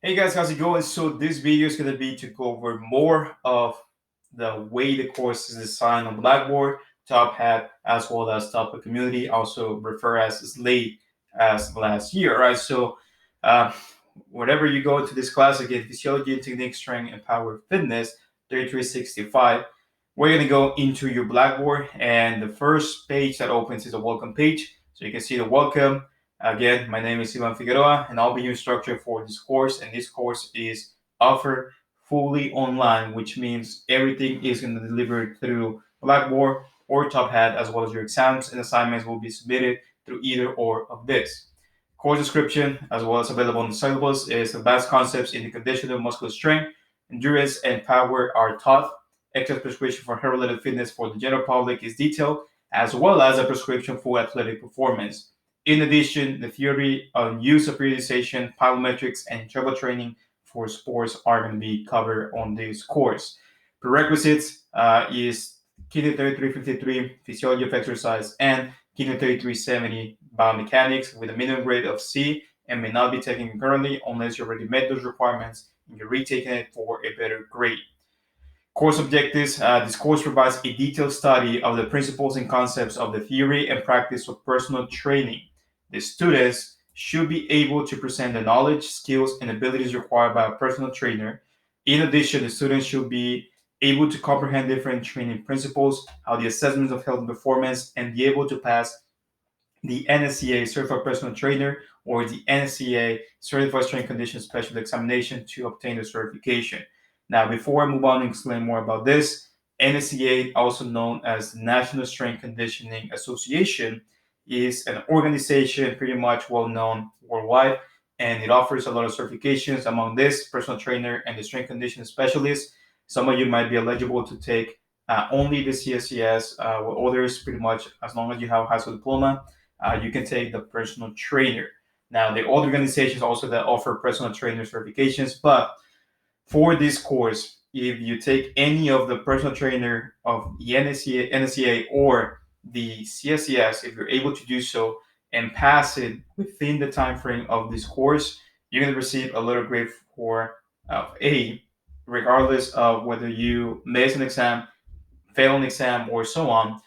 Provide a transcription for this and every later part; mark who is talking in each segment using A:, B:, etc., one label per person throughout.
A: Hey guys, how's it going? So this video is going to be to go over more of the way the course is designed on Blackboard, Top Hat, as well as Topic Community, also referred as Slate as last year, right? So uh, whenever you go into this class again, Physiology, Technique, Strength, and Power Fitness 3365, we're going to go into your Blackboard, and the first page that opens is a welcome page. So you can see the welcome. Again, my name is Ivan Figueroa, and I'll be your instructor for this course. And this course is offered fully online, which means everything is going to be delivered through Blackboard or Top Hat, as well as your exams and assignments will be submitted through either or of this. Course description, as well as available in the syllabus, is advanced concepts in the condition of muscular strength, endurance, and power are taught. Exercise prescription for health-related fitness for the general public is detailed, as well as a prescription for athletic performance. In addition, the theory on use of periodization, plyometrics, and interval training for sports are going to be covered on this course. Prerequisites is Kidney 3353, Physiology of Exercise, and Kidney 3370, Biomechanics, with a minimum grade of C and may not be taken concurrently unless you already met those requirements and you're retaking it for a better grade. Course objectives. This course provides a detailed study of the principles and concepts of the theory and practice of personal training. The students should be able to present the knowledge, skills, and abilities required by a personal trainer. In addition, the students should be able to comprehend different training principles, how the assessments of health and performance, and be able to pass the NSCA Certified Personal Trainer or the NSCA Certified Strength Condition Specialist examination to obtain the certification. Now, before I move on and explain more about this, NSCA, also known as the National Strength Conditioning Association, is an organization pretty much well known worldwide, and it offers a lot of certifications. Among this, personal trainer and the strength conditioning specialist. Some of you might be eligible to take only the CSCS, while others, pretty much as long as you have a high school diploma, you can take the personal trainer. Now, there are other organizations also that offer personal trainer certifications, but for this course, if you take any of the personal trainer of the NSCA or the CSCS, if you're able to do so and pass it within the time frame of this course, you're going to receive a letter grade for A, regardless of whether you miss an exam, fail an exam, or so on.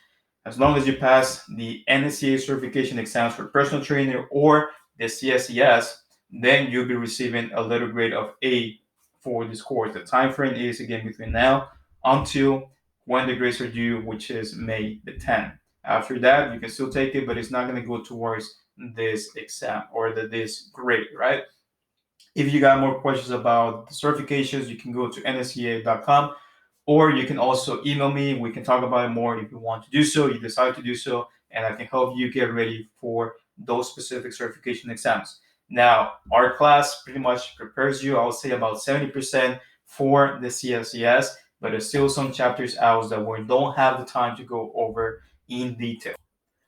A: As long as you pass the NSCA certification exams for personal trainer or the CSCS, then you'll be receiving a letter grade of A for this course. The time frame is again between now until when the grades are due, which is May the 10th. After that, you can still take it, but it's not going to go towards this exam or this grade, right? If you got more questions about the certifications, you can go to nsca.com or you can also email me. We can talk about it more if you want to do so, you decide to do so, and I can help you get ready for those specific certification exams. Now, our class pretty much prepares you, I would say about 70% for the CSCS, but there's still some chapters out that we don't have the time to go over in detail.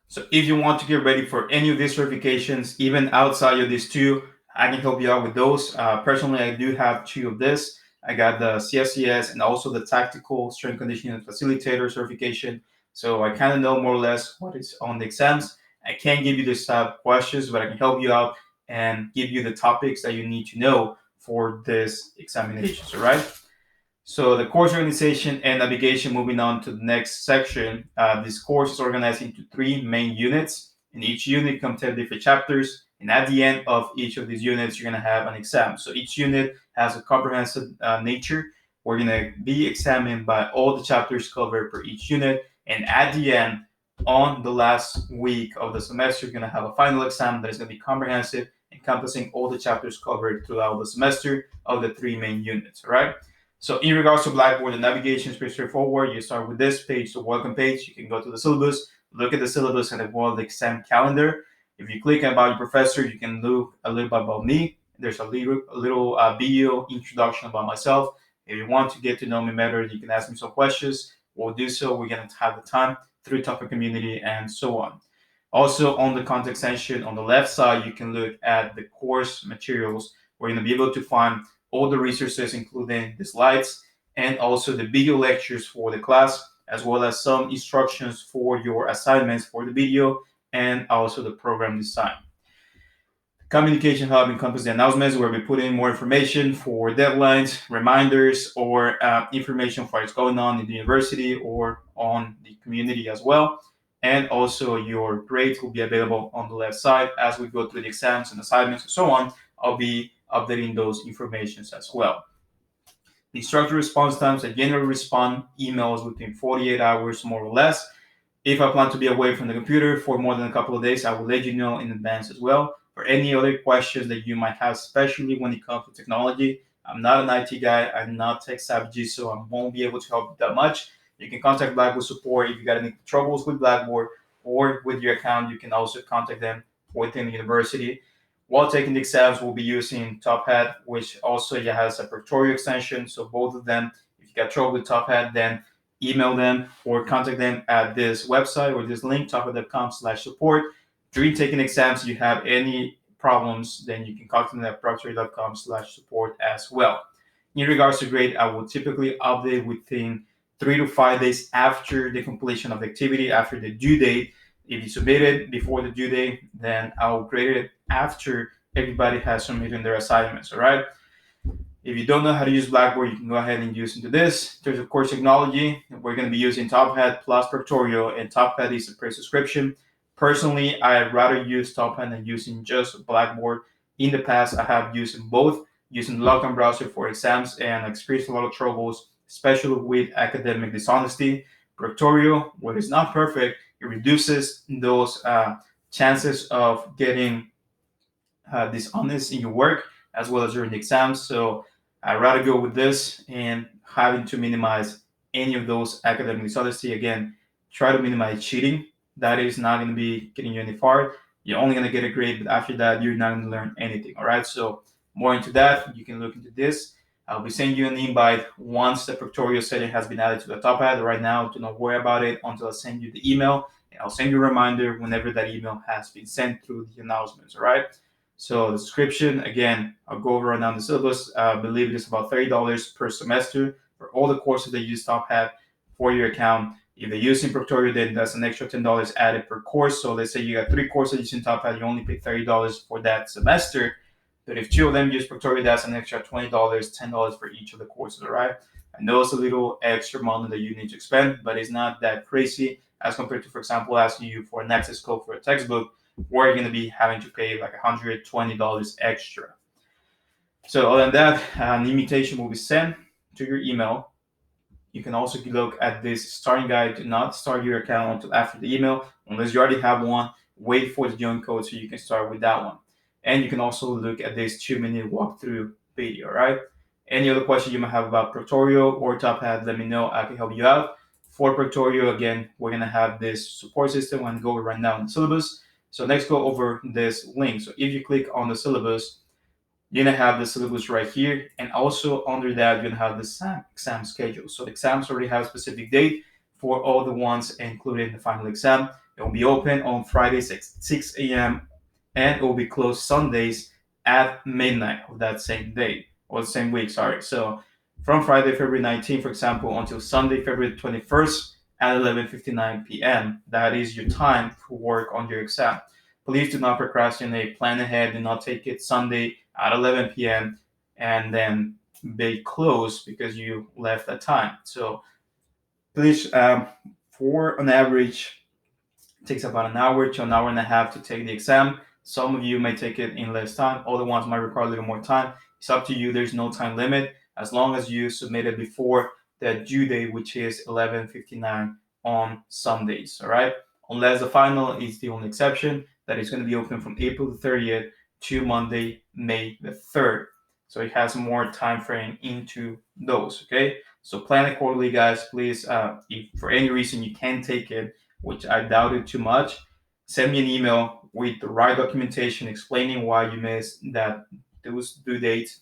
A: So if you want to get ready for any of these certifications, even outside of these two, I can help you out with those. Personally, I do have two of this. I got the CSCS and also the Tactical Strength Conditioning Facilitator certification. So I kind of know more or less what is on the exams. I can't give you this type of questions, but I can help you out and give you the topics that you need to know for this examinations. All right. So the course organization and navigation, moving on to the next section. This course is organized into three main units, and each unit contains different chapters. And at the end of each of these units, you're going to have an exam. So each unit has a comprehensive nature. We're going to be examined by all the chapters covered per each unit. And at the end, on the last week of the semester, you're going to have a final exam that is going to be comprehensive, encompassing all the chapters covered throughout the semester of the three main units. All right. So in regards to Blackboard, the navigation is pretty straightforward. You start with this page, the welcome page. You can go to the syllabus, look at the syllabus and the world exam calendar. If you click about your professor, you can look a little bit about me. There's a little video introduction about myself. If you want to get to know me better, you can ask me some questions. We'll do so. We're going to have the time through topic community and so on. Also, on the contact section on the left side, you can look at the course materials. We're going to be able to find all the resources, including the slides and also the video lectures for the class, as well as some instructions for your assignments for the video and also the program design. Communication Hub encompasses the announcements where we put in more information for deadlines, reminders, or information for what's going on in the university or on the community as well. And also, your grades will be available on the left side as we go through the exams and assignments and so on. I'll be updating those informations as well. The structured response times, I generally respond emails within 48 hours, more or less. If I plan to be away from the computer for more than a couple of days, I will let you know in advance as well. For any other questions that you might have, especially when it comes to technology, I'm not an IT guy, I'm not tech savvy, so I won't be able to help you that much. You can contact Blackboard support if you got any troubles with Blackboard or with your account. You can also contact them within the university. While taking the exams, we'll be using Top Hat, which also has a Proctorio extension. So both of them, if you got trouble with Top Hat, then email them or contact them at this website or this link, tophat.com/support. During taking exams, if you have any problems, then you can contact them at proctorio.com/support as well. In regards to grade, I will typically update within 3 to 5 days after the completion of the activity, after the due date. If you submit it before the due date, then I'll grade it after everybody has submitted their assignments. All right. If you don't know how to use Blackboard, you can go ahead and use into this. There's of course technology. We're going to be using Top Hat plus Proctorio, and Top Hat is a paid subscription. Personally, I'd rather use Top Hat than using just Blackboard. In the past, I have used both, using the Lockdown browser for exams, and experienced a lot of troubles, especially with academic dishonesty. Proctorio, where it's not perfect, it reduces those chances of getting dishonest in your work as well as during the exams. So I'd rather go with this and having to minimize any of those academic dishonesty. Again, try to minimize cheating. That is not going to be getting you any far. You're only going to get a grade, but after that, you're not going to learn anything. All right. So more into that, you can look into this. I'll be sending you an invite once the Proctorio setting has been added to the Top Hat. Right now, do not worry about it until I send you the email. And I'll send you a reminder whenever that email has been sent through the announcements. All right. So the subscription, again, I'll go over right now the syllabus. I believe it is about $30 per semester for all the courses that you use Top Hat for your account. If they're using Proctorio, then that's an extra $10 added per course. So let's say you got 3 courses using Top Hat, you only pay $30 for that semester. But if 2 of them use Proctorio, that's an extra $20, $10 for each of the courses, all right? I know it's a little extra money that you need to spend, but it's not that crazy as compared to, for example, asking you for an access code for a textbook, where you're going to be having to pay like $120 extra. So other than that, an invitation will be sent to your email. You can also look at this starting guide. Do not start your account until after the email, unless you already have one. Wait for the join code so you can start with that one. And you can also look at this 2-minute walkthrough video, right? Any other questions you might have about Proctorio or Top Hat, let me know. I can help you out. For Proctorio, again, we're going to have this support system. I'm going to go over right now in the syllabus. So next, go over this link. So if you click on the syllabus, you're gonna have the syllabus right here, and also under that, you're gonna have the exam schedule. So the exams already have a specific date for all the ones, including the final exam. It will be open on Fridays at 6 a.m. and it will be closed Sundays at midnight of that same day or the same week. Sorry. So from Friday, February 19th, for example, until Sunday, February 21st at 11:59 p.m. That is your time to work on your exam. Please do not procrastinate. Plan ahead. Do not take it Sunday at 11 p.m. and then be closed because you left that time. So please, for an average, it takes about an hour to an hour and a half to take the exam. Some of you may take it in less time. Other ones might require a little more time. It's up to you. There's no time limit as long as you submit it before the due date, which is 11:59 on Sundays. All right. Unless the final is the only exception, that is going to be open from April the 30th to Monday, May the 3rd. So it has more time frame into those. Okay. So plan accordingly, guys. Please, if for any reason you can't take it, which I doubted too much, send me an email with the right documentation explaining why you missed that those due dates,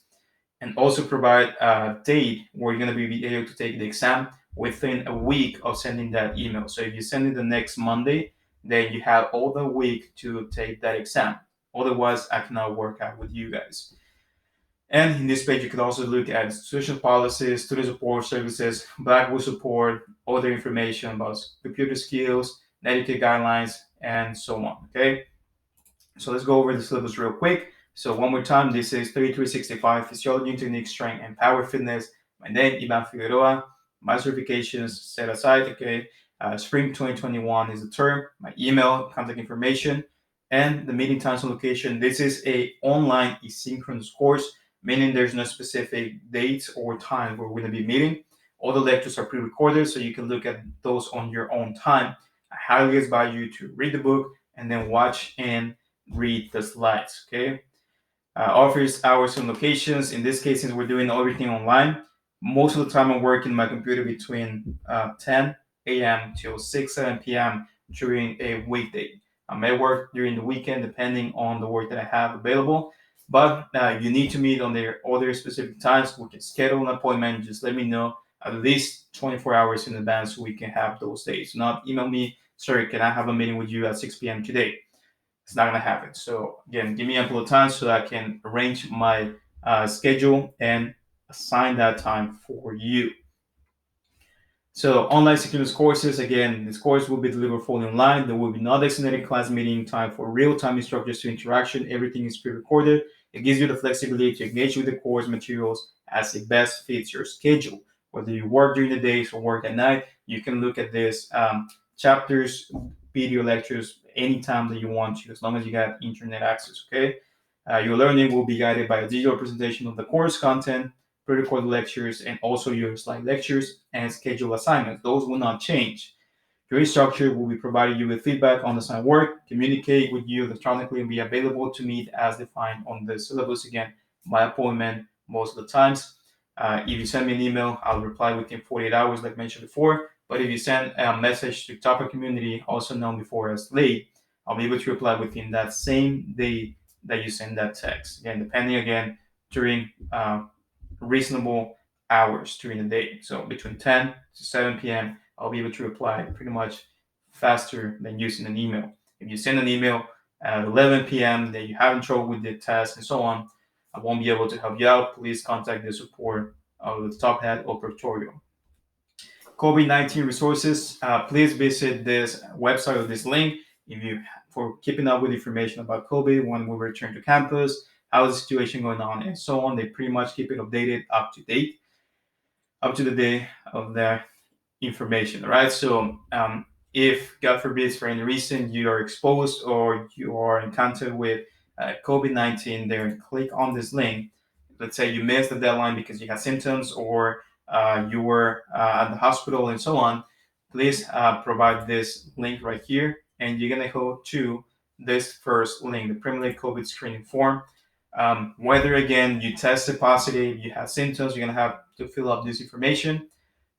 A: and also provide a date where you're going to be able to take the exam within a week of sending that email. So if you send it the next Monday, then you have all the week to take that exam. Otherwise, I cannot work out with you guys. And in this page, you can also look at institutional policies, student support services, Blackboard support, other information about computer skills, etiquette guidelines, and so on. Okay, so let's go over the syllabus real quick. So one more time, this is 3365 Physiology, Technique, Strength, and Power Fitness. My name, Ivan Figueroa. My certifications set aside, okay? Spring 2021 is the term. My email, contact information, and the meeting times and location. This is a online asynchronous course, meaning there's no specific dates or time where we're going to be meeting. All the lectures are pre-recorded, so you can look at those on your own time. I highly advise you to read the book and then watch and read the slides, okay? Office hours and locations. In this case, since we're doing everything online, most of the time I'm working my computer between 10 a.m. till 6, 7 p.m. during a weekday. I may work during the weekend depending on the work that I have available, but you need to meet on their other specific times. We can schedule an appointment. Just let me know at least 24 hours in advance so we can have those days. Not email me, sorry, can I have a meeting with you at 6 p.m. today? It's not gonna happen. So again, give me ample time so I can arrange my schedule and assign that time for you. So online synchronous courses, again, this course will be delivered fully online. There will be no designated class meeting time for real-time instructors to interaction. Everything is pre-recorded. It gives you the flexibility to engage with the course materials as it best fits your schedule. Whether you work during the days or work at night, you can look at this chapters, video lectures anytime that you want to, as long as you got internet access, okay? Your learning will be guided by a digital presentation of the course content, pre-recorded lectures, and also your slide lectures and schedule assignments. Those will not change. Your instructor will be providing you with feedback on the assigned work, communicate with you electronically, and be available to meet as defined on the syllabus. Again, by appointment most of the times. If you send me an email, I'll reply within 48 hours, like mentioned before. But if you send a message to Topic Community, also known before as late, I'll be able to reply within that same day that you send that text. Again, depending again during reasonable hours during the day. So between 10 to 7 p.m., I'll be able to reply pretty much faster than using an email. If you send an email at 11 p.m. that you're having trouble with the test and so on, I won't be able to help you out. Please contact the support of the Top Hat or Proctorio. COVID-19 resources. Please visit this website or this link if you for keeping up with information about COVID when we return to campus, how the situation going on, and so on. They pretty much keep it updated, up to date, up to the day of their information. Right. So if God forbid for any reason you are exposed or you are in contact with COVID-19, then click on this link. Let's say you missed the deadline because you had symptoms or you were at the hospital and so on. Please provide this link right here, and you're gonna go to this first link, the Premier League COVID screening form. Whether again you tested positive, you have symptoms, you're gonna have to fill up this information,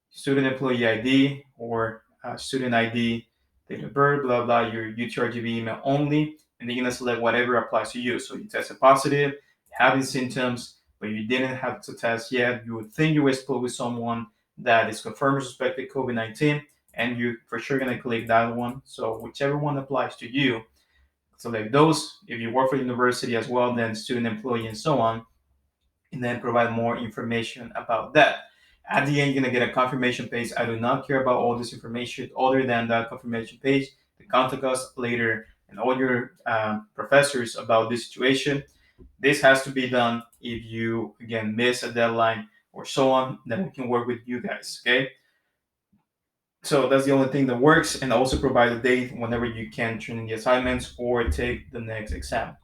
A: student employee ID or student ID, date of birth, blah blah, your UTRGV email only, and then you're gonna select whatever applies to you. So you tested positive, having symptoms, but you didn't have to test yet. You would think you were exposed with someone that is confirmed or suspected COVID-19, and you for sure gonna click that one. So whichever one applies to you, select those. If you work for the university as well, then student employee and so on, and then provide more information about that. At the end, you're gonna get a confirmation page. I do not care about all this information other than that confirmation page. To contact us later and all your professors about this situation. This has to be done if you again miss a deadline or so on. Then we can work with you guys. Okay. So that's the only thing that works, and also provide a date whenever you can turn in the assignments or take the next exam.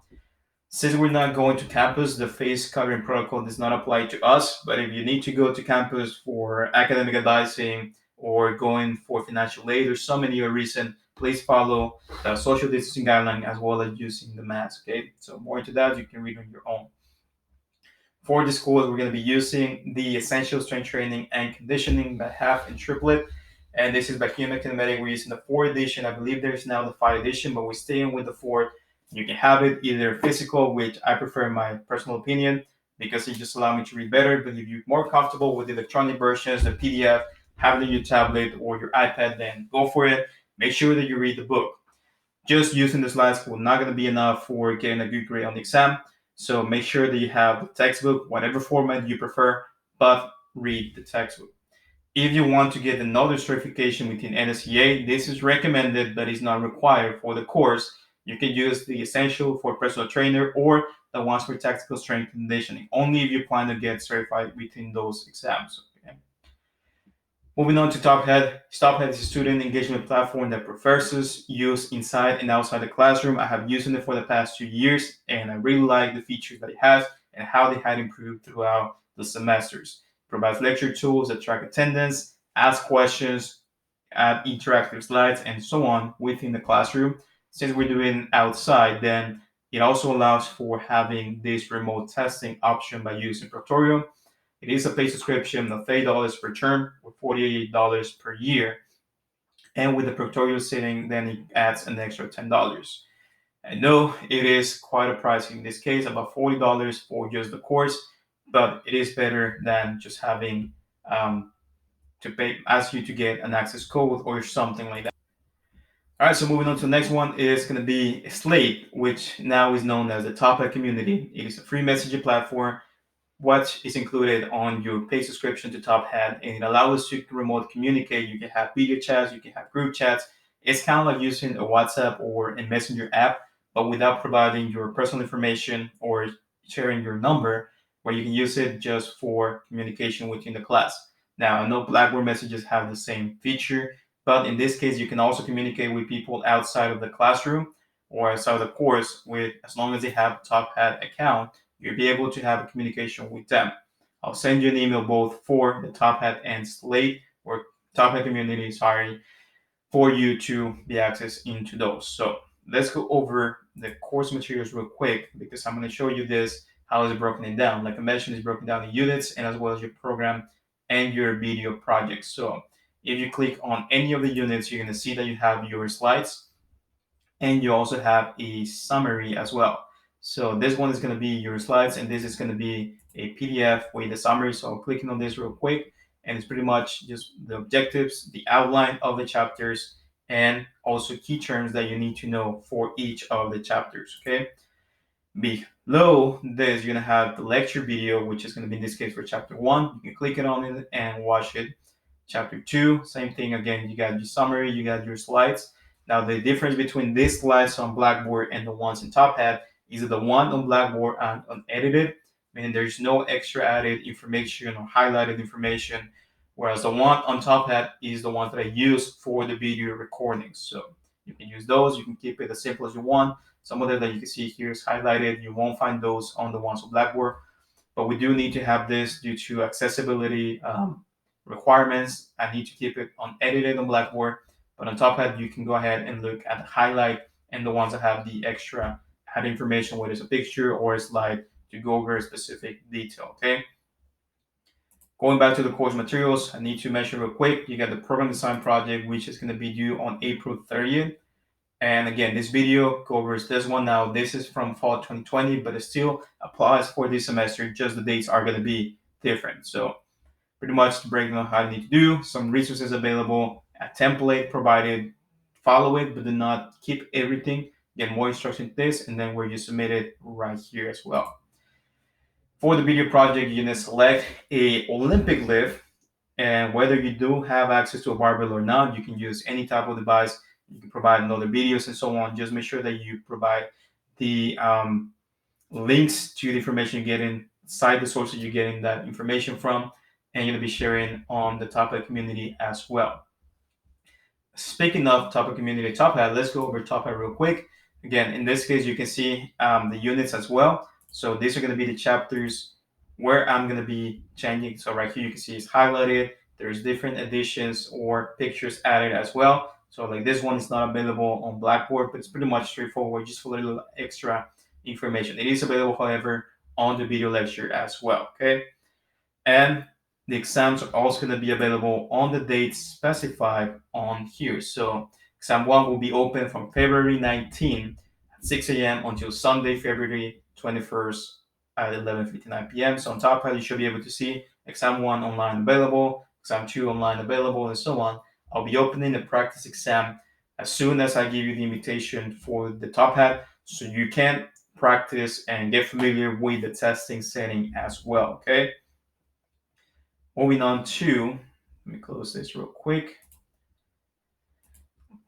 A: Since we're not going to campus, the face covering protocol does not apply to us. But if you need to go to campus for academic advising or going for financial aid or so many other reason, please follow the social distancing guideline as well as using the mask. Okay, so more into that you can read on your own. For this course, we're going to be using the Essential Strength Training and Conditioning by half and triplet. And this is by Human Kinematic. We're using the 4th edition. I believe there's now the 5th edition, but we're staying with the 4th. You can have it either physical, which I prefer in my personal opinion, because it just allows me to read better. But if you're more comfortable with the electronic versions, the PDF, have it on your tablet or your iPad, then go for it. Make sure that you read the book. Just using the slides will not going to be enough for getting a good grade on the exam. So make sure that you have the textbook, whatever format you prefer, but read the textbook. If you want to get another certification within NSCA, this is recommended but is not required for the course. You can use the Essential for Personal Trainer or the ones for tactical strength and conditioning, only if you plan to get certified within those exams. Okay? Moving on to TopHead. TopHead is a student engagement platform that professors use inside and outside the classroom. I have used it for the past 2 years, and I really like the features that it has and how they had improved throughout the semesters. It provides lecture tools that track attendance, ask questions, add interactive slides, and so on within the classroom. Since we're doing outside, then it also allows for having this remote testing option by using Proctorio. It is a paid subscription of $30 per term or $48 per year. And with the Proctorio setting, then it adds an extra $10. I know it is quite a price in this case, about $40 for just the course, but it is better than just having to pay, ask you to get an access code or something like that. All right, so moving on to the next one is going to be Slate, which now is known as the Top Community. It is a free messaging platform what is included on your paid subscription to Top Hat, and it allows us to remote communicate. You can have video chats, you can have group chats. It's kind of like using a WhatsApp or a Messenger app, but without providing your personal information or sharing your number, where you can use it just for communication within the class. Now, I know Blackboard messages have the same feature, but in this case, you can also communicate with people outside of the classroom or outside of the course with as long as they have a Top Hat account you'll be able to have a communication with them. I'll send you an email both for the Top Hat and Slate or Top Hat community, sorry, for you to be accessed into those. So let's go over the course materials real quick because I'm going to show you this, how is it broken it down. Like I mentioned, it's broken down in units and as well as your program and your video projects. So if you click on any of the units, you're going to see that you have your slides and you also have a summary as well. So this one is going to be your slides, and this is going to be a PDF with the summary. So I'm clicking on this real quick, and it's pretty much just the objectives, the outline of the chapters, and also key terms that you need to know for each of the chapters. Okay. Below this, you're going to have the lecture video, which is going to be in this case for chapter 1. You can click it on it and watch it. Chapter 2, same thing again. You got your summary, you got your slides. Now, the difference between these slides on Blackboard and the ones in Top Hat is that the one on Blackboard are unedited, meaning there's no extra added information or highlighted information, whereas the one on Top Hat is the one that I use for the video recordings. So you can use those, you can keep it as simple as you want. Some of them that you can see here is highlighted. You won't find those on the ones on Blackboard, but we do need to have this due to accessibility requirements. I need to keep it unedited on Blackboard, but on Top Hat, you can go ahead and look at the highlight and the ones that have the extra add information, whether it's a picture or a slide to go over a specific detail, okay? Going back to the course materials, I need to mention real quick, you got the program design project, which is going to be due on April 30th. And again, this video covers this one. Now, this is from fall 2020, but it still applies for this semester. Just the dates are going to be different. So pretty much breaking down how you need to do, some resources available, a template provided, follow it, but do not keep everything. Get more instructions this, and then where you submit it right here as well. For the video project, you're going to select a Olympic lift, and whether you do have access to a barbell or not, you can use any type of device. You can provide another videos and so on. Just make sure that you provide the links to the information you're getting, cite the sources you're getting that information from, and you're going to be sharing on the Top Hat community as well. Speaking of Top Hat community, Top Hat, let's go over Top Hat real quick. Again, in this case, you can see the units as well. So these are going to be the chapters where I'm going to be changing. So right here, you can see it's highlighted. There's different additions or pictures added as well. So like this one is not available on Blackboard, but it's pretty much straightforward, just for a little extra information. It is available, however, on the video lecture as well, okay? And the exams are also going to be available on the dates specified on here. So exam 1 will be open from February 19 at 6 a.m. until Sunday, February 21st at 11:59 p.m. So on top, you should be able to see exam 1 online available, exam 2 online available, and so on. I'll be opening the practice exam as soon as I give you the invitation for the Top Hat, so you can practice and get familiar with the testing setting as well, okay? Moving on to, let me close this real quick.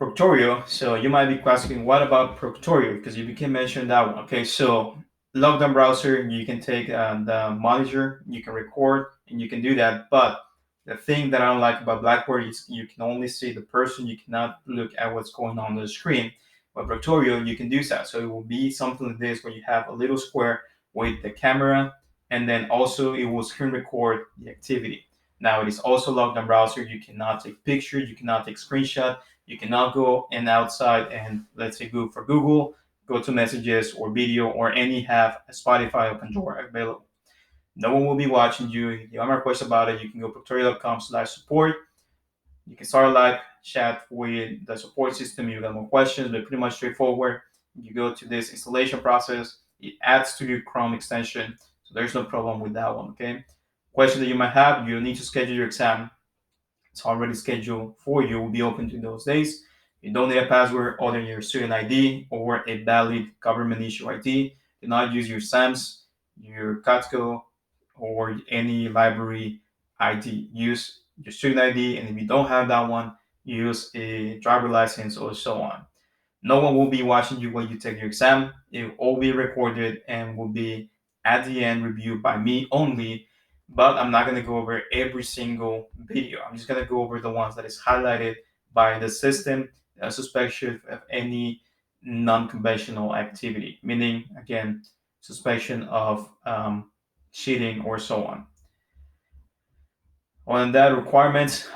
A: Proctorio. So you might be asking, what about Proctorio? Because you can mention that one. Okay, so lockdown browser, you can take the monitor, you can record, and you can do that. But the thing that I don't like about Blackboard is you can only see the person, you cannot look at what's going on the screen. But Proctorio, you can do that. So it will be something like this where you have a little square with the camera, and then also it will screen record the activity. Now it is also lockdown browser. You cannot take pictures, you cannot take screenshot, you cannot go and outside and let's say go for Google, go to messages or video or any have Spotify or Pandora available. No one will be watching you. If you have a request about it, you can go to proctorio.com/support. You can start a live chat with the support system. You got more questions, but pretty much straightforward. You go to this installation process. It adds to your Chrome extension, so there's no problem with that one. Okay. Question that you might have, you need to schedule your exam. It's already scheduled for you. Will be open to those days. You don't need a password other than your student ID or a valid government issue ID. Do not use your SAMS, your CATCO, or any library ID. Use your student ID, and if you don't have that one, use a driver license or so on. No one will be watching you when you take your exam. It will all be recorded and will be at the end reviewed by me only. But I'm not going to go over every single video. I'm just going to go over the ones that is highlighted by the system suspicion of any non-conventional activity, meaning again suspicion of cheating or so on. On that requirement,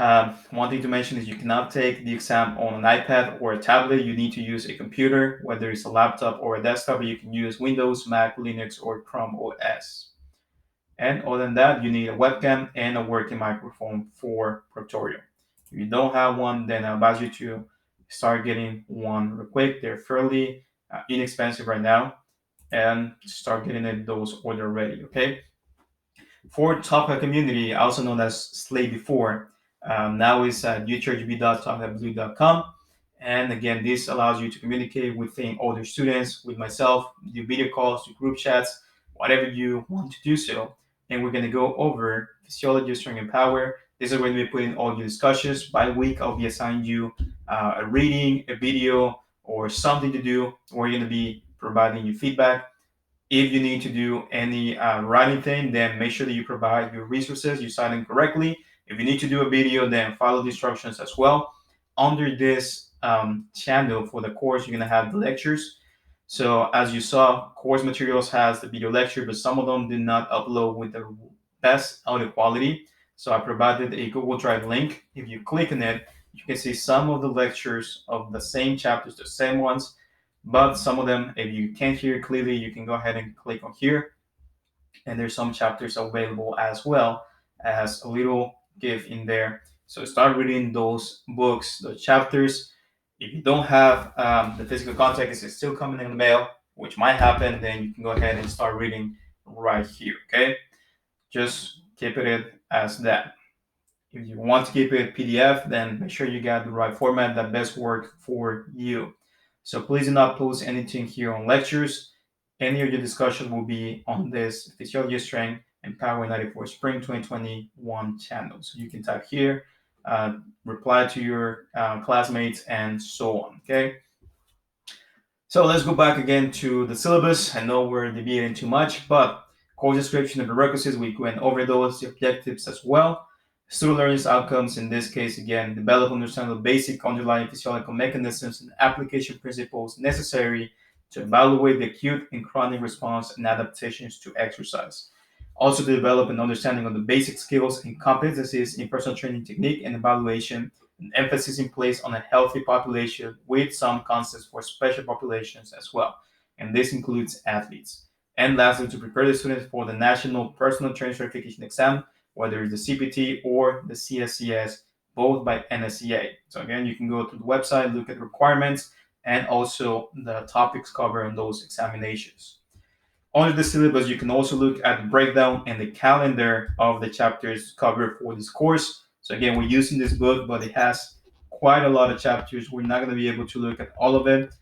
A: one thing to mention is you cannot take the exam on an iPad or a tablet. You need to use a computer, whether it's a laptop or a desktop. You can use Windows, Mac, Linux, or Chrome OS. And other than that, you need a webcam and a working microphone for Proctorio. If you don't have one, then I advise you to start getting one real quick. They're fairly inexpensive right now, and start getting those order ready. Okay. For Talkback Community, also known as Slay before, now is at uchrgb.talkbackblue.com. And again, this allows you to communicate within other students, with myself, do video calls, do group chats, whatever you want to do so. And we're going to go over physiology of strength and power. This is when we put in all your discussions. By week, I'll be assigning you a reading, a video, or something to do. We're going to be providing you feedback. If you need to do any writing thing, then make sure that you provide your resources, you cite them correctly. If you need to do a video, then follow the instructions as well. Under this channel for the course, you're going to have the lectures. So as you saw, course materials has the video lecture, but some of them did not upload with the best audio quality. So I provided a Google Drive link. If you click on it, you can see some of the lectures of the same chapters, the same ones, but some of them, if you can't hear clearly, you can go ahead and click on here. And there's some chapters available as well as a little GIF in there. So start reading those books, the chapters. If you don't have the physical content, it's still coming in the mail, which might happen, then you can go ahead and start reading right here, okay? Just keep it as that. If you want to keep it PDF, then make sure you got the right format that best works for you. So please do not post anything here on lectures. Any of your discussion will be on this Physiology Strength and Power 94 Spring 2021 channel. So you can type here, reply to your classmates, and so on. Okay. So let's go back again to the syllabus. I know we're debating too much, but course description and prerequisites, we went over those, the objectives as well. Student learning outcomes, in this case, again, develop understanding of basic underlying physiological mechanisms and application principles necessary to evaluate the acute and chronic response and adaptations to exercise. Also, to develop an understanding of the basic skills and competencies in personal training technique and evaluation, an emphasis in place on a healthy population with some concepts for special populations as well. And this includes athletes. And lastly, to prepare the students for the National Personal Training Certification Exam, whether it's the CPT or the CSCS, both by NSCA. So again, you can go to the website, look at requirements, and also the topics covered in those examinations. Under the syllabus, you can also look at the breakdown and the calendar of the chapters covered for this course. So again, we're using this book, but it has quite a lot of chapters. We're not going to be able to look at all of it.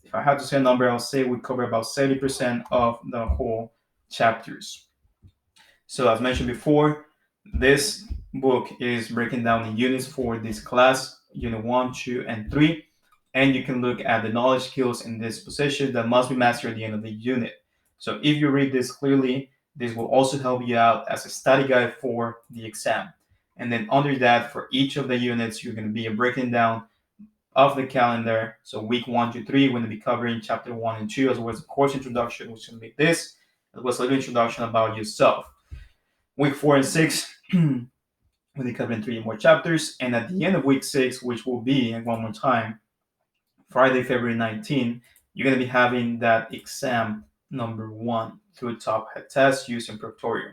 A: If I had to say a number, I'll say we cover about 70% of the whole chapters. So as mentioned before, this book is breaking down in units for this class, unit 1, 2, and 3. And you can look at the knowledge skills in this position that must be mastered at the end of the unit. So if you read this clearly, this will also help you out as a study guide for the exam. And then under that, for each of the units, you're going to be breaking down of the calendar. So week 1 to 3, we're going to be covering chapter 1 and 2, as well as the course introduction, which is going to be this, as well as a little introduction about yourself. Week 4 and 6, we'll be covering 3 more chapters. And at the end of week 6, which will be, one more time, Friday, February 19, you're going to be having that exam number 1 through top hat test using Proctorio.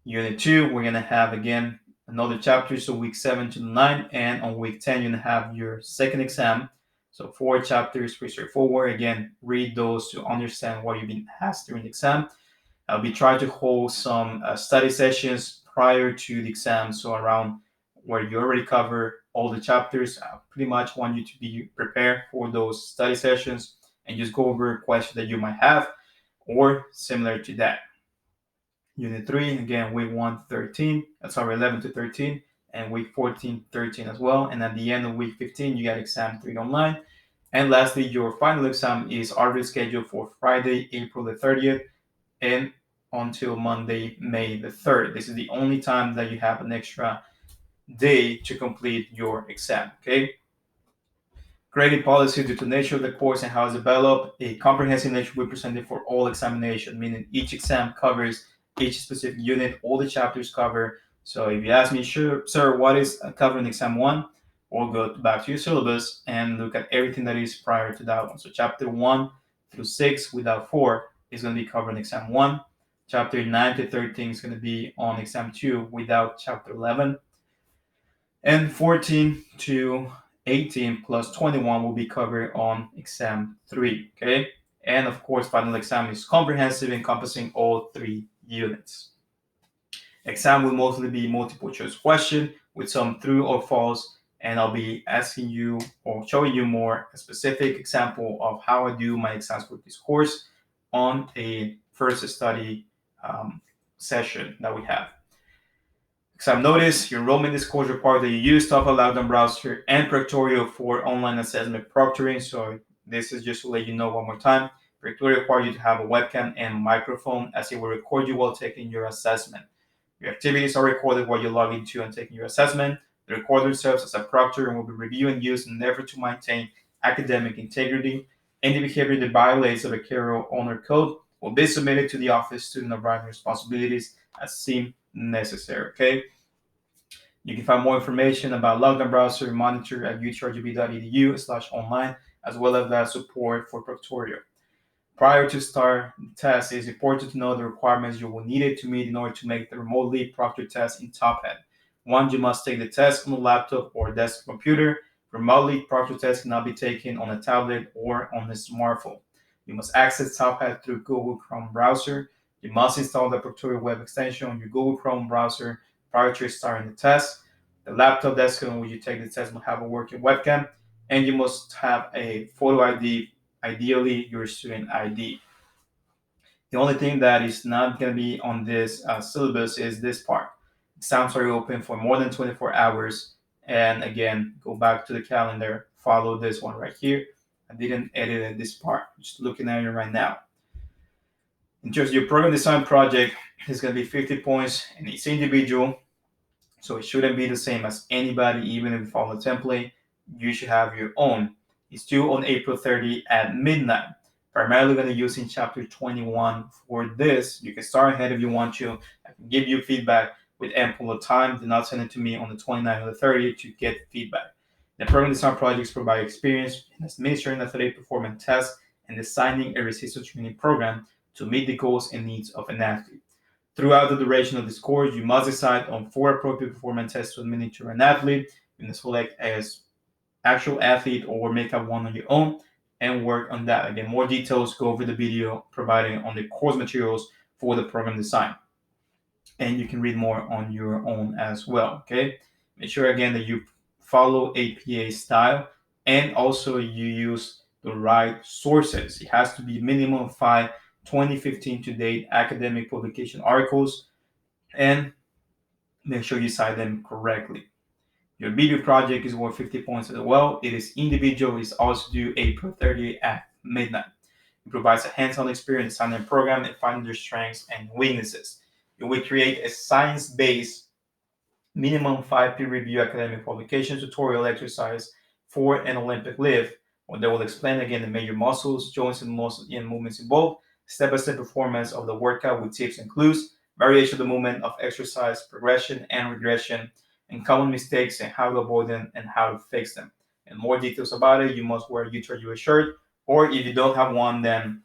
A: Unit 2, we're going to have again another chapter, so week 7 to 9, and on week 10, you're going to have your second exam. So 4 chapters, pretty straightforward. Again, read those to understand what you've been asked during the exam. I'll be trying to hold some study sessions prior to the exam, so around where you already cover all the chapters. I pretty much want you to be prepared for those study sessions and just go over questions that you might have or similar to that. Unit 3, again, week 11 to 13, and week 14, 13 as well. And at the end of week 15, you got exam 3 online. And lastly, your final exam is already scheduled for Friday, April the 30th, and until Monday, May the 3rd. This is the only time that you have an extra day to complete your exam, okay? Grading policy due to nature of the course and how it's developed. A comprehensive nature will be presented for all examination, meaning each exam covers each specific unit, all the chapters cover. So if you ask me, sir, what is covering exam 1? We'll go back to your syllabus and look at everything that is prior to that one. So chapter 1 through 6 without 4 is going to be covering exam 1. Chapter 9 to 13 is going to be on exam 2 without chapter 11. And 14 to 18 plus 21 will be covered on exam 3, okay? And of course, final exam is comprehensive, encompassing all 3 units. Exam will mostly be multiple choice question with some true or false, and I'll be asking you or showing you more a specific example of how I do my exams for this course on a first study session that we have. Exam notice, your enrollment in this course requires that you use TOEFL Lockdown Browser and Proctorio for online assessment proctoring. So this is just to let you know one more time. Proctorio requires you to have a webcam and microphone, as it will record you while taking your assessment. Your activities are recorded while you log into and taking your assessment. The recorder serves as a proctor and will be reviewed and used in an effort to maintain academic integrity. Any behavior that violates the Vaquero Owner Code will be submitted to the Office of Student Arrival Responsibilities as seem necessary, okay? You can find more information about Lockdown Browser and Monitor at utrgb.edu/online, as well as that support for Proctorio. Prior to start the test, it is important to know the requirements you will need it to meet in order to make the remotely proctored test in Top Hat. 1, you must take the test on a laptop or desktop computer. Remotely proctored tests cannot be taken on a tablet or on a smartphone. You must access Top Hat through Google Chrome browser. You must install the Proctorio web extension on your Google Chrome browser prior to starting the test. The laptop desktop on which you take the test will have a working webcam, and you must have a photo ID, ideally your student ID. The only thing that is not going to be on this syllabus is this part. Exams are open for more than 24 hours. And again, go back to the calendar, follow this one right here. I didn't edit this part, just looking at it right now. In terms of your program design project, it's going to be 50 points and it's individual. So it shouldn't be the same as anybody, even if you follow the template. You should have your own. It's due on April 30 at midnight. Primarily going to use in chapter 21 for this. You can start ahead if you want to. I can give you feedback with ample time. Do not send it to me on the 29th or the 30th to get feedback. The program design projects provide experience in administering athletic performance tests and designing a resistance training program to meet the goals and needs of an athlete. Throughout the duration of this course, you must decide on 4 appropriate performance tests to administer an athlete. You can select as actual athlete or make up one on your own and work on that. Again, more details, go over the video provided on the course materials for the program design. And you can read more on your own as well, okay? Make sure, again, that you follow APA style and also you use the right sources. It has to be minimum 5 2015 to date academic publication articles, and make sure you cite them correctly. Your video project is worth 50 points as well. It is individual. It's also due April 30 at midnight. It provides a hands-on experience designing a program and finding their strengths and weaknesses. It will create a science-based minimum 5 peer-reviewed academic publication tutorial exercise for an Olympic lift, where they will explain again the major muscles, joints, and movements involved, step-by-step performance of the workout with tips and clues, variation of the movement of exercise, progression and regression, and common mistakes and how to avoid them and how to fix them. And more details about it, you must wear a Utah US shirt, or if you don't have one, then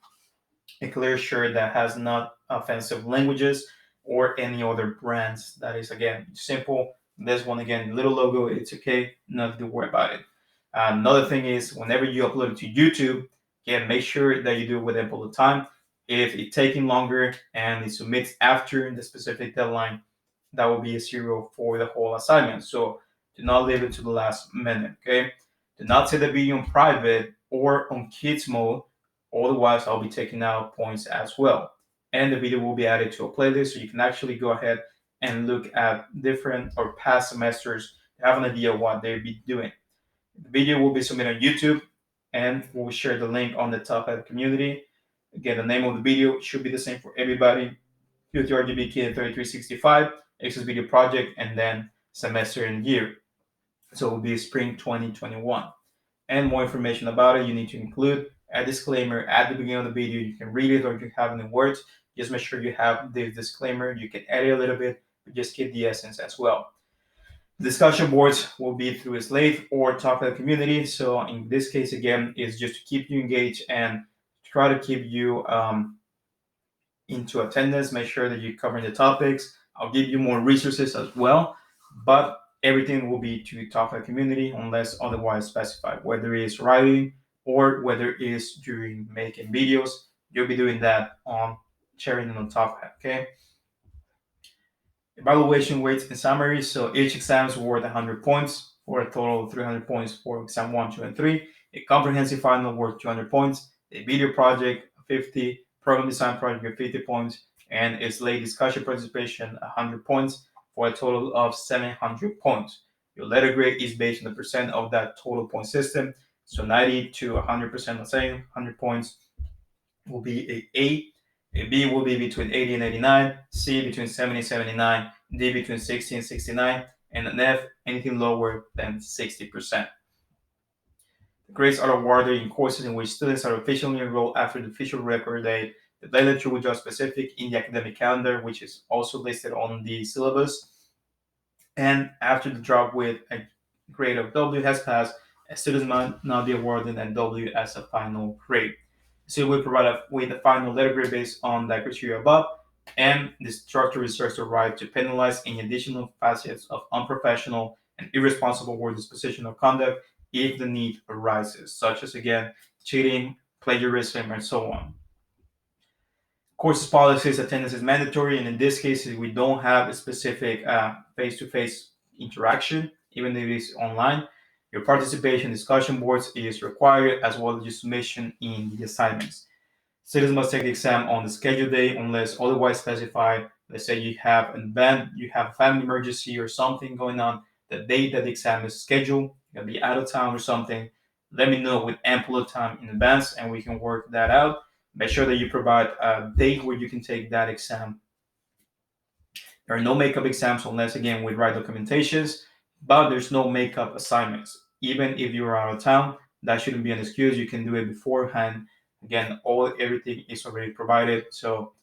A: a clear shirt that has not offensive languages or any other brands. That is again simple. This one again, little logo, it's okay, nothing to worry about it. Another thing is whenever you upload it to YouTube, again, make sure that you do it with ample time. If it's taking longer and it submits after the specific deadline, that will be a zero for the whole assignment. So do not leave it to the last minute, okay? Do not set the video on private or on kids mode. Otherwise, I'll be taking out points as well. And the video will be added to a playlist so you can actually go ahead and look at different or past semesters to have an idea of what they'll be doing. The video will be submitted on YouTube and we'll share the link on the top of the community. Again, the name of the video should be the same for everybody. QTRGB Kid 3365, Access Video Project, and then semester and year. So it will be spring 2021. And more information about it, you need to include a disclaimer at the beginning of the video. You can read it or you can have it in words. Just make sure you have the disclaimer. You can edit a little bit, but just keep the essence as well. Discussion boards will be through Slate or talk to the community. So in this case, again, is just to keep you engaged and try to keep you into attendance. Make sure that you're covering the topics. I'll give you more resources as well, but everything will be to talk to the community unless otherwise specified, whether it's writing or whether it's during making videos. You'll be doing that on sharing on top, okay? Evaluation weights and summaries. So each exam is worth 100 points for a total of 300 points for exam 1, 2, and 3. A comprehensive final worth 200 points. A video project 50, program design project 50 points, and a Slate discussion participation 100 points for a total of 700 points. Your letter grade is based on the percent of that total point system. So 90 to 100%, let's say 100 points will be a B will be between 80 and 89, C between 70 and 79, D between 60 and 69, and an F anything lower than 60%. The grades are awarded in courses in which students are officially enrolled after the official record date. The date lecture will just specific in the academic calendar, which is also listed on the syllabus. And after the drop with a grade of W has passed, a student might not be awarded a W as a final grade. So we provide with a final letter grade based on the criteria above, and the structure reserves the right to penalize any additional facets of unprofessional and irresponsible word disposition or conduct if the need arises, such as again cheating, plagiarism, and so on. Courses policies, attendance is mandatory, and in this case, we don't have a specific face-to-face interaction, even if it's online. Your participation in discussion boards is required, as well as your submission in the assignments. Students must take the exam on the scheduled day unless otherwise specified. Let's say you have an event, you have a family emergency or something going on, the date that the exam is scheduled, you're gonna be out of town or something. Let me know with ample time in advance and we can work that out. Make sure that you provide a date where you can take that exam. There are no makeup exams unless, again, we write documentations, but there's no makeup assignments. Even if you're out of town, that shouldn't be an excuse. You can do it beforehand. Again, everything is already provided. So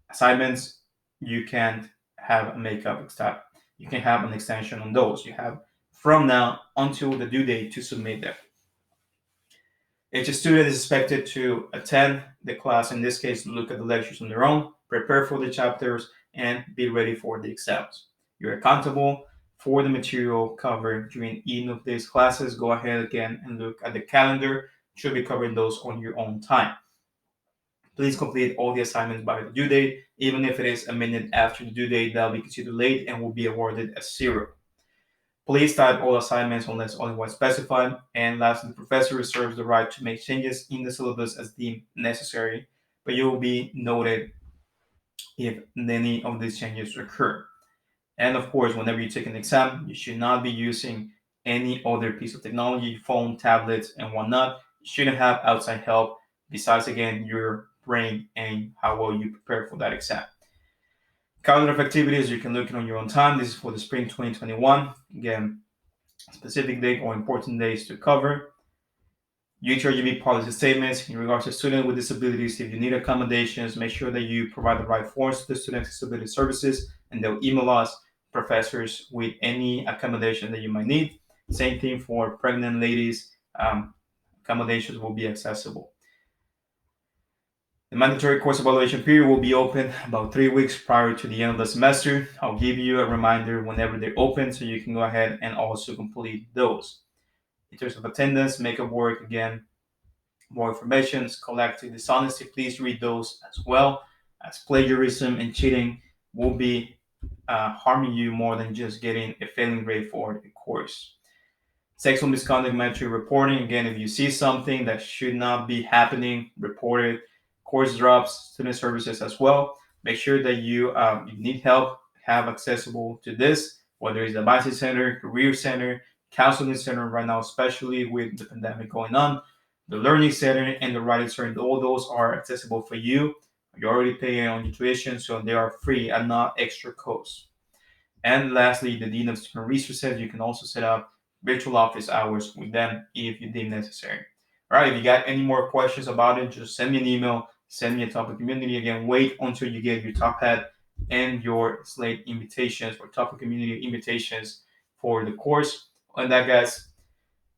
A: assignments, you can't have a makeup exam. You can have an extension on those. You have from now until the due date to submit them. Each student is expected to attend the class, in this case, look at the lectures on their own, prepare for the chapters, and be ready for the exams. You're accountable for the material covered during each of these classes. Go ahead again and look at the calendar. You should be covering those on your own time. Please complete all the assignments by the due date. Even if it is a minute after the due date, that will be considered late and will be awarded a 0. Please type all assignments unless otherwise specified. And lastly, the professor reserves the right to make changes in the syllabus as deemed necessary, but you will be noted if any of these changes occur. And of course, whenever you take an exam, you should not be using any other piece of technology, phone, tablets, and whatnot. You shouldn't have outside help besides, again, your brain and how well you prepare for that exam. Calendar of activities, you can look it on your own time. This is for the spring 2021. Again, specific date or important days to cover. UTRGV policy statements in regards to students with disabilities. If you need accommodations, make sure that you provide the right forms to the Student Accessibility Services, and they'll email us, professors, with any accommodation that you might need. Same thing for pregnant ladies. Accommodations will be accessible. The mandatory course evaluation period will be open about 3 weeks prior to the end of the semester. I'll give you a reminder whenever they're open so you can go ahead and also complete those. In terms of attendance, makeup work, again, more information, collective dishonesty, please read those as well, as plagiarism and cheating will be harming you more than just getting a failing grade for the course. Sexual misconduct mandatory reporting, again, if you see something that should not be happening, report it. Course drops, student services as well. Make sure that you need help, have accessible to this, whether it's the advisory center, career center, counseling center right now, especially with the pandemic going on, the learning center and the writing center. All those are accessible for you. You're already paying on your tuition, so they are free and not extra cost. And lastly, the Dean of Student Resources, you can also set up virtual office hours with them if you deem necessary. All right, if you got any more questions about it, just send me an email, send me a topic community. Again, wait until you get your top hat and your slate invitations or topic community invitations for the course. And that, guys,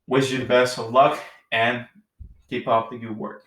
A: wish you the best of luck and keep up the good work.